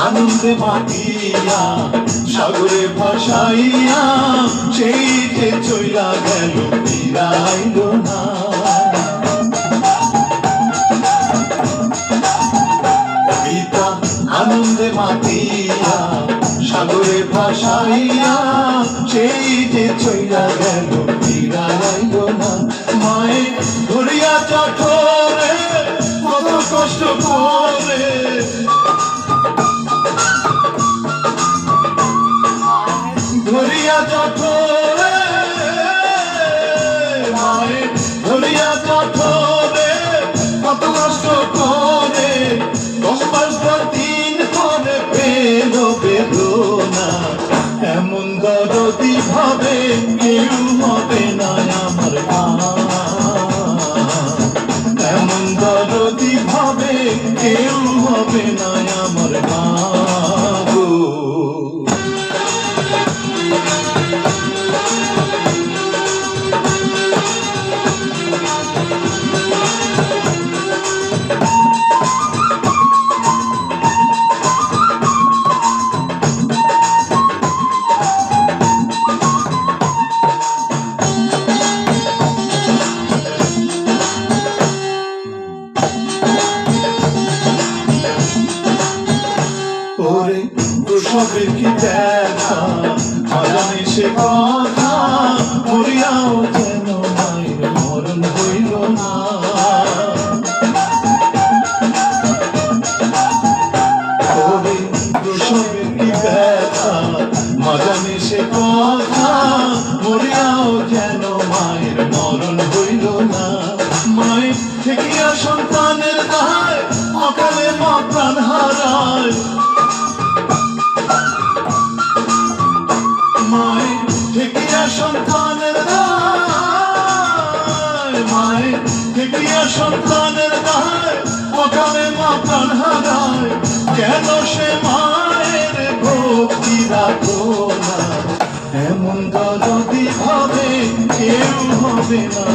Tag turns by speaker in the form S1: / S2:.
S1: আনন্দে মাতিয়া সাগরে ভাসাইয়া সেই যে চইলা গেল ফিরাইল না। পিতা আনন্দে মাতিয়া সাগরে ভাসাইয়া সেই যে চইলা গেল ফিরাইল না। মায়ে ধরিয়া জঠরে কত কষ্ট করে, ধরিয়া জঠরে মায়ে ধরিয়া জঠরে কত কষ্ট করে 10 মাস পর দিন পরে পেল বেদনা। এমন দরদি ভাবে কেউ হবে না আমার মা, এমন দরদি ভাবে কেউ হবে না আমার মা গো। ওরে প্রসবের কি দেখা জানি সে কথা, মরিয়াও যেন মায়ের মরণ হইল না। ওরে প্রসবের কি দেখা জানি সে কথা, মরিয়াও যেন মায়ের মরণ হইল না। মায়ের থেকিয়া সন্তানের দায় অকালে মা প্রাণ হারায়, মায়ের থেকিয়া সন্তানের দায়, মায়ের থেকিয়া সন্তানের দায় অকালে মা প্রাণ হারায়। কেন সে মায়ের ভক্তি রাখো না, এমন দরদি ভাবে কেউ হবে না।